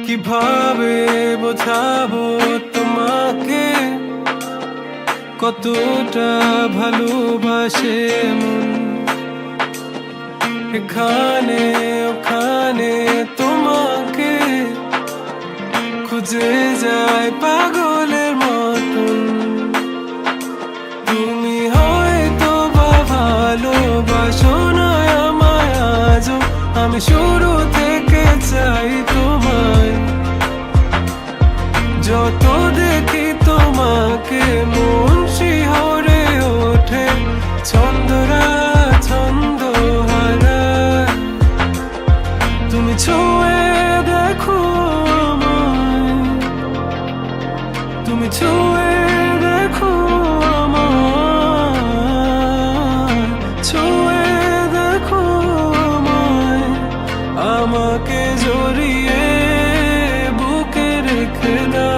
কিভাবে বোঝাবো তোমাকে কতটা ভালোবাসে মন। এখানে ওখানে তোমাকে খুঁজে যায় পাগলের মতন। তুমি হয়তো বা ভালোবাসো না আমায় আজও, আমি শুরু থেকে চাই তোমায়। যত দেখি তোমাকে মন শিহরে ওঠে, ছন্দরা ছন্দ হারায়। তুমি ছুঁয়ে দেখো আমায়, তুমি ছুঁয়ে দেখো আমায়, ছুঁয়ে দেখো আমায়। আমাকে জড়িয়ে বুকে রেখে দাও।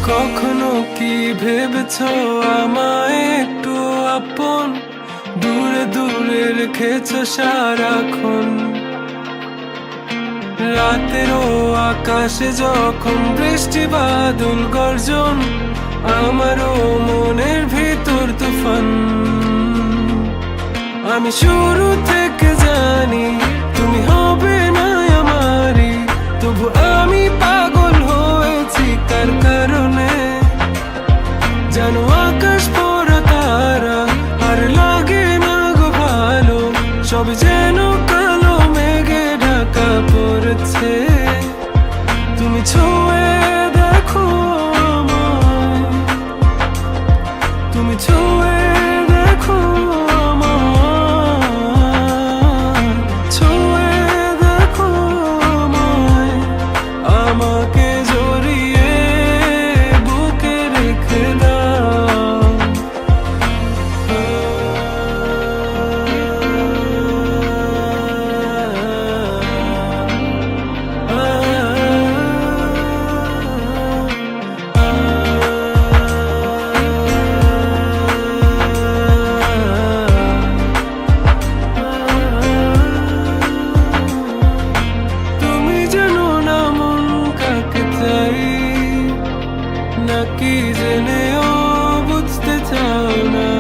কখনো কি ভেবেছো আমায় একটু আপন, দূরে দূরে রেখেছো সারাক্ষণ। রাতেরও আকাশে যখন বৃষ্টি বাদল গর্জন, আমারও মনের ভিতর তুফান। আমি শুরু থেকে জানি তুমি হবে না আমারই, তবু আমি পাগল হয়েছি কার কারণে। জানো আকাশ পড়া তারা আর লাগে না গো ভালো, সব যেন কালো মেঘে ঢাকা পড়েছে। তুমি ছুঁয়ে দেখো আমায়, তুমি ছুঁয়ে দেখো আমায়, ছুঁয়ে দেখো আমায়। আমাকে জড়িয়ে বুকে রেখে দাও। তুমি জানো না মন কাকে চাই, নাকি জেনেও বুঝতে চাও না।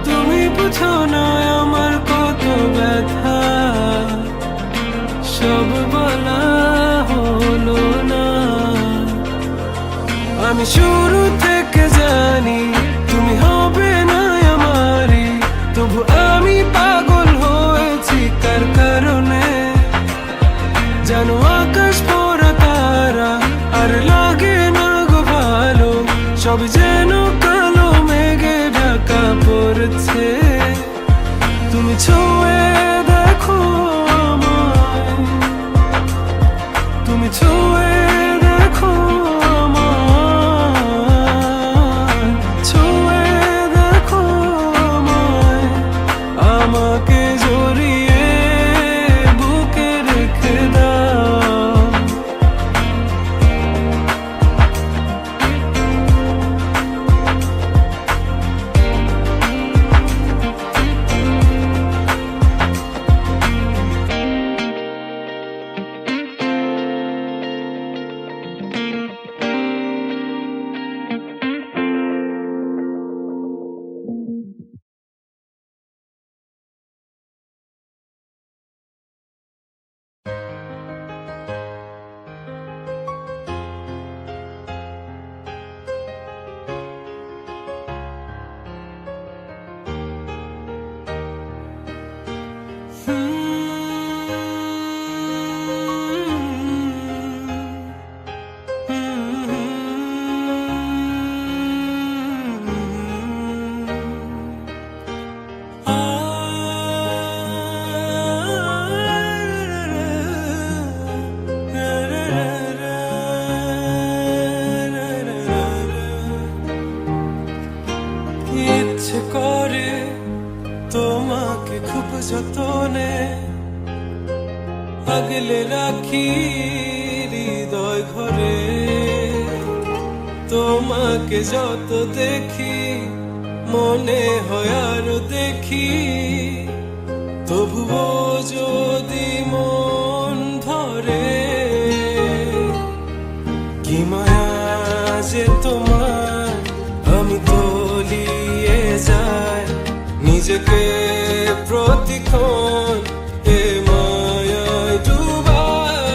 তুমি বুঝো না আমার কত ব্যথা, সব বলা হলো না। আমি শুরু থেকে জানি তুমি হবে না আমারই, তবু আমি পাগল হয়েছি কার কারণে। জানো আকাশ পড়া তারা আর লাগে না গো ভালো, সব যেন কালো মেঘে ঢাকা পড়েছে। তুমি ছুঁয়ে দেখো আমায়, তুমি ছুঁয়ে দেখো আমায়, যতনে আগলে রাখি হৃদয় ঘরে। তোমাকে যত দেখি মনে হয় আরো দেখি, তবুও যদি মন ধরে। কি মায়া যে তোমার, আমি তলিয়ে যাই নিজেকে প্রতিক্ষণ এ মায়ায় ডুবাই।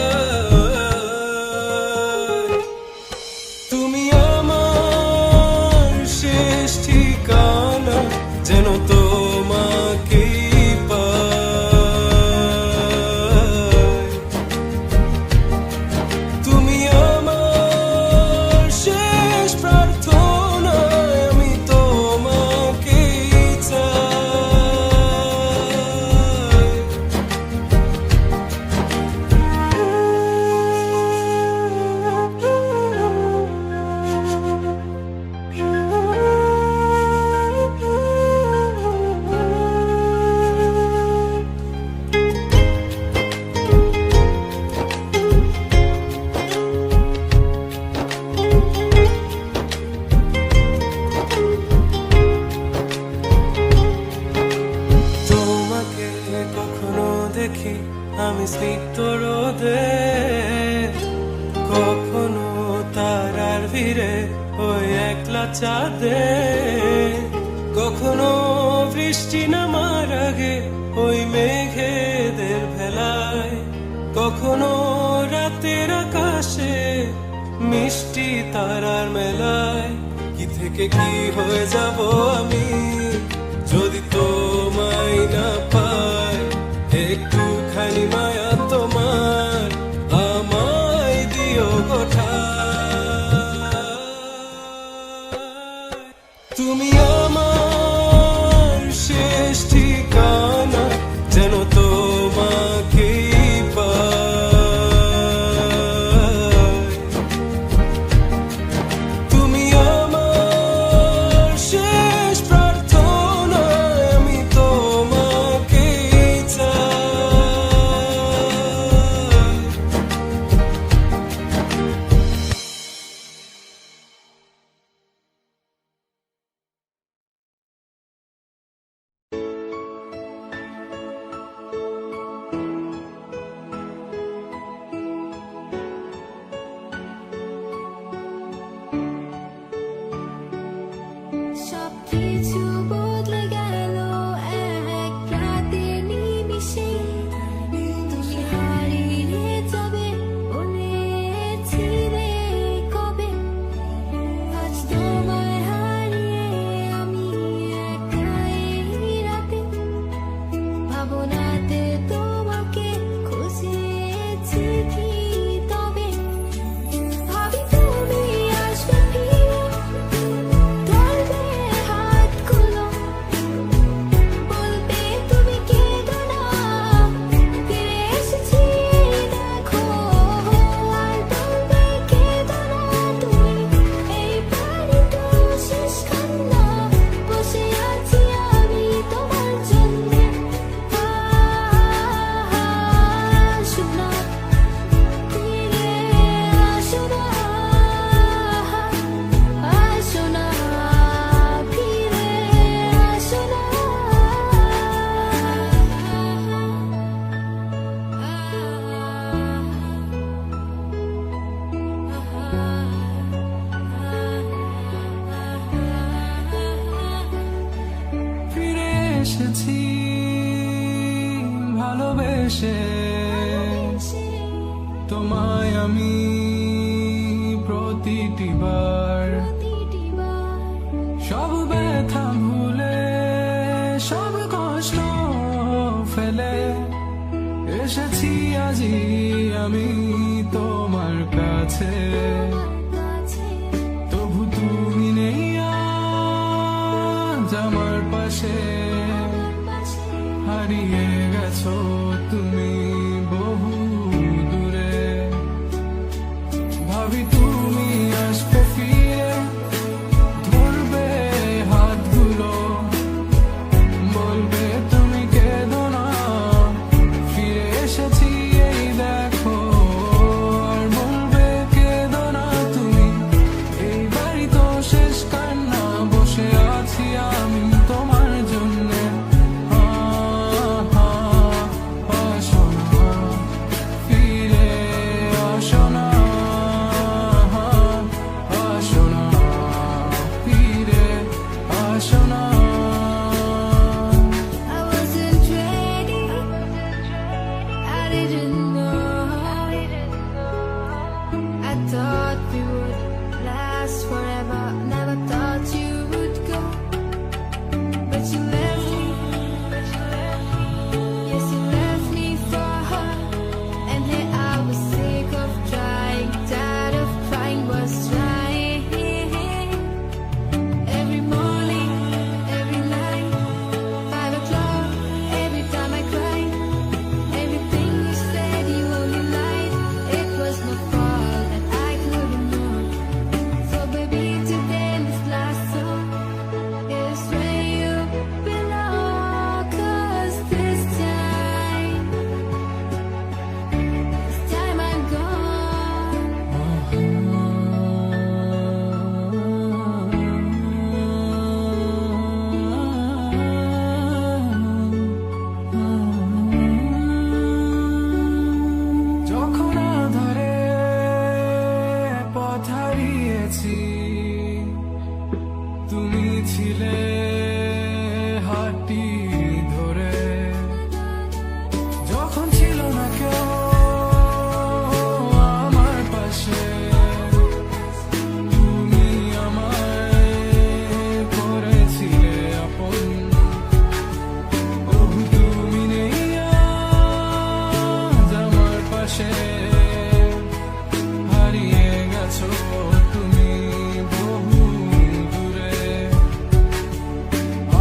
তুমি আমার শেষ ঠিকানা, যেন তোমাকেই পাই। তুমি আমার শেষ প্রার্থনা, আমি তোমাকেই চাই। তোমাকে কখনো দেখি আমি স্নিগ্ধ রোদে, কখনো তারার ভিড়ে ওই একলা চাঁদে, কখনো বৃষ্টি নামার আগে ওই মেঘেদের ভেলায়, কখনো রাতের আকাশে মিষ্টি তারার মেলায়। কি থেকে কি হয়ে যাব আমি যদি তোমায় না পাই। একটুখানি মায়া তোমার আমায় দিও গোঠায়। তুমি আমার শেষ ঠিকানা, যেন তোমাকেই পাই। তুমি আমার শেষ প্রার্থনা, আমি তোমাকেই চাই। সবকিছু বদলে গেল এক রাতের নিমিষে। তুমি হারিয়ে যাবে বলেছিলে কবে। আজ তোমায় হারিয়ে আমি একা এই রাতে। ভাবনাতে তোমাকে খুঁজেছি কি তবে। ভাবি তুমি আসবে ফিরে, ধরবে হাতগুলো, বলবে তুমি কেঁদো না, ফিরে এসেছি দেখো। আর বলবে কেঁদো না তুমি, এই বাড়িটা শেষ কান্না, বসে আছি আমি তোমার জন্যে। আসো না, ফিরে আসো না, আসো না, ফিরে আসো না। ফিরে এসেছি ভালোবেসে, তোমায় আমি প্রতিটি বার। সব ব্যথা ভুলে, সব কষ্ট ফেলে এসেছি আজি আমি তোমার কাছে। তবু তুমি নেই আজ আমার পাশে, হারিয়ে গেছো তুমি বহু দূরে। ভাবি তুমি আসবে ফিরে, ধরবে হাতগুলো, বলবে তুমি কেঁদো না, didn't know. I thought we would last forever. Never thought you would go, but you left me. Yes, you left me for her. And here I was sick of trying, tired of crying, was trying. Every morning, every night, 5 o'clock, every time I cried. Everything you said, you only lied. It was my fault and I couldn't know. So baby, today this last song is where you belong. 'Cause this time I'm যখন আধারে পথ হারিয়েছি, তুমি ছিলে হাতটি ধরে। যখন ছিল না কেউ আমার পাশে, তুমি আমায় করেছিলে আপন। ওহ, তুমি নেই আজ আমার পাশে, হারিয়ে গেছো তুমি বহু দূরে।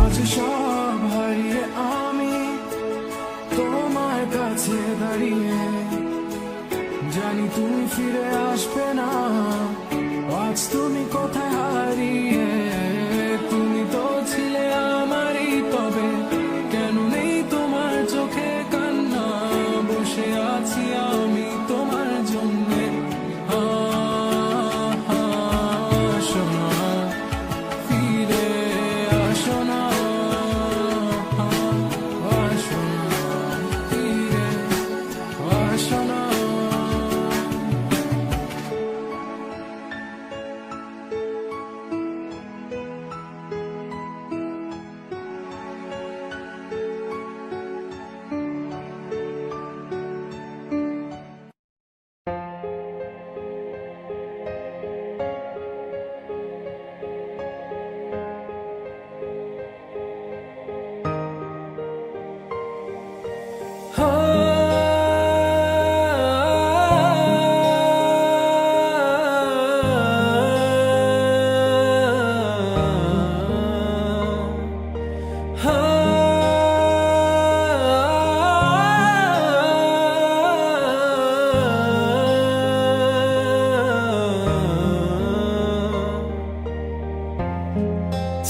আজ সব হারিয়ে আমি তোমার কাছে দাঁড়িয়ে, জানি তুমি ফিরে আসবে না। আজ তুমি কোথায় হারিয়ে, তুমি তো ছিলে আমারই, তবে কেন নেই তোমার চোখে কান্না? বসে আছি আমি তোমার জন্যে। আসো না, ফিরে আসো না, আসো না, ফিরে আসো না।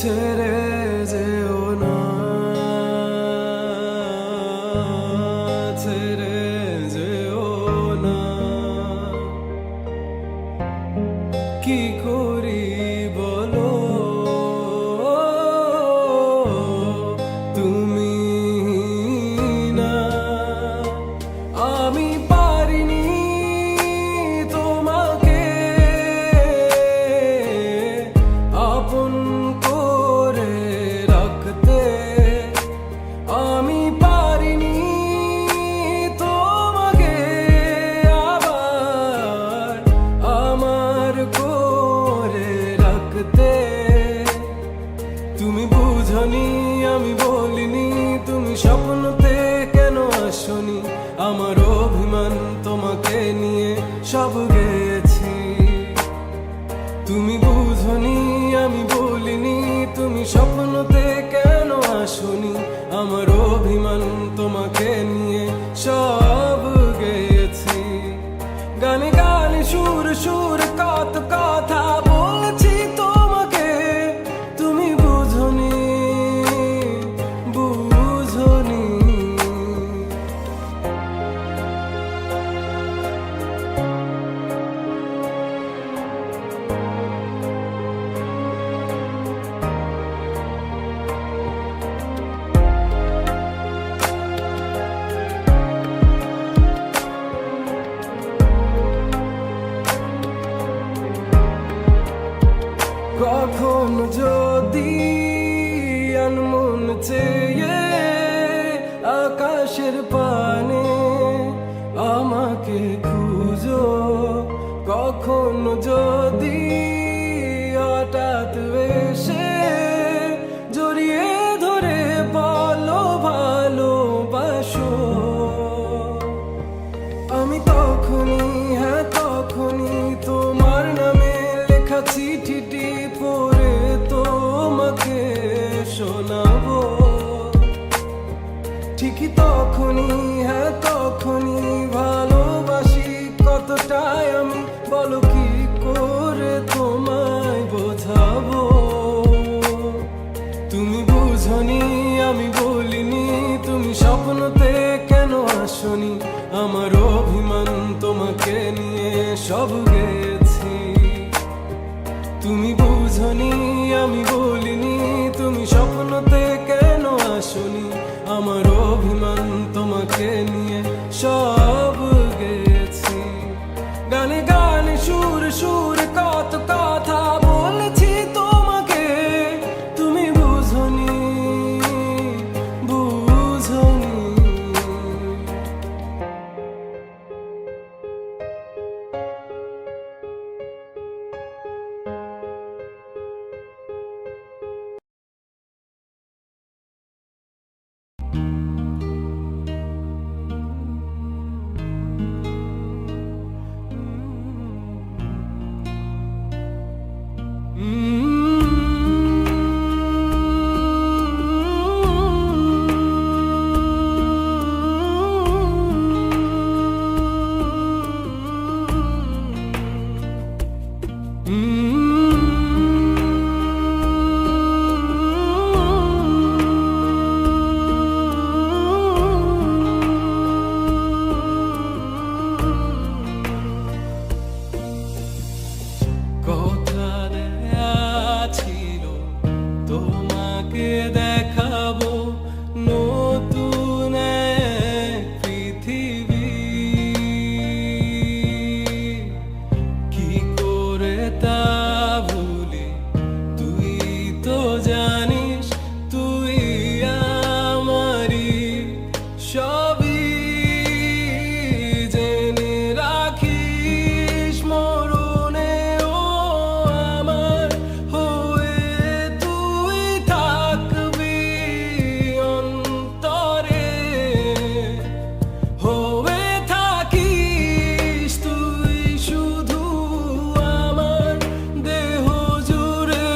ছেড়ে যেও না, ছেড়ে যেও না। কি করি বলো, তুমি না। আমি পারিনি তোমাকে আপন করে রাখতে। আমি পারিনি তোমাকে আবার আমার করে রাখতে। তুমি বুঝনি, আমি বলিনি, তুমি স্বপ্নতে কেন আসনি? আমার অভিমান তোমাকে নিয়ে সব গেছি। তুমি বুঝনি, আমি বলিনি, তুমি স্বপ্নতে কেন আসনি? আমার অভিমান তোমাকে নিয়ে সব গেছি। গানে গানে সুর সুর কত কথা বলছি তোমাকে, তুমি বুঝনি, বুঝনি। কখন যদি আনমন চেয়ে আকাশের পানে আমাকে খুঁজো কখনো যদি হঠাৎ এসে জড়িয়ে ধরে বলো ভালোবাসো। আমি তখনই, হ্যাঁ তখনই তোমার নামে লেখা চিঠিটি পড়ে তোমাকে শোনাবো। ঠিকই তখনই, হ্যাঁ তখনই ভালোবাসি কতটাই আমি, বলো কি করে তোমায় বোঝাবো। তুমি বুঝনি আমি বলিনি, তুমি স্বপ্নতে কেন আসনি, আমার অভিমান তোমাকে নিয়ে সব গেছি। তুমি বুঝনি আমি বলিনি, তুমি স্বপ্নতে কেন আসনি, আমার অভিমান তোমাকে নিয়ে সব গেছি। গানে গানে সুর সুর কত কথা বলেছি তোমাকে, তুমি বুঝনি বুঝনি। কথা দেয়া ছিল তোমাকে দেখাবো নতুন এক পৃথিবী, কি করে তা ভুলি, তুই তো জানিস তুই আমারই সবই। জেনে রাখিস মরণেও আমার হয়ে তুই থাকবি অন্তরে, হয়ে থাকিস তুই শুধু আমার দেহ জুড়ে।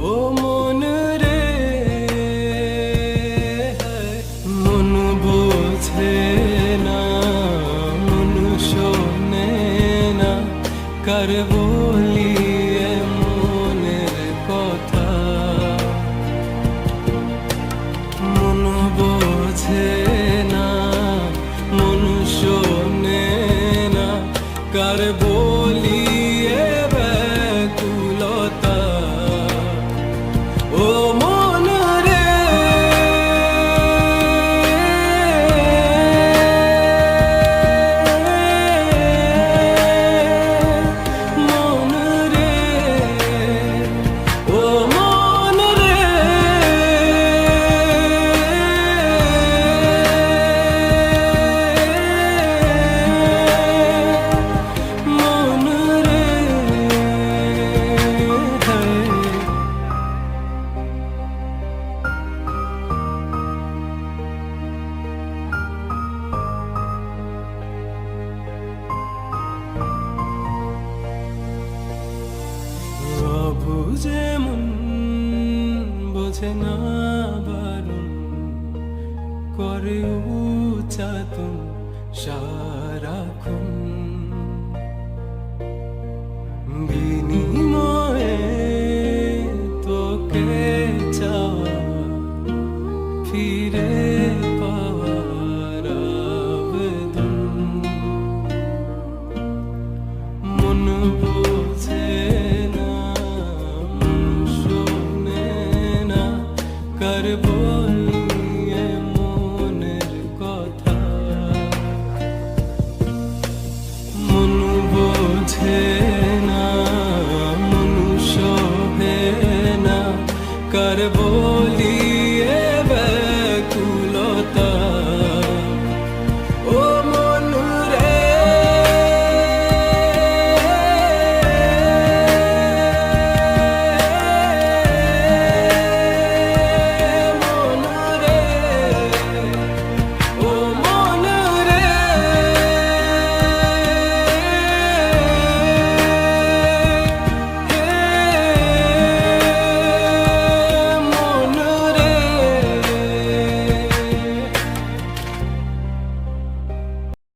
ও মন রে, মন বোঝে না, মন শোনে না, কার বলি এ মনের কথা। মন বোঝে না, মন শোনে না, কার বলি এ ব্যাকুলতা। ও মন রে, মন রে, ও মন রে, মন রে। অবুঝে মন বোঝে না বারণ করে উচাতন সারাক্ষণ, বিনিময়ে তোকে চাওয়া ফিরে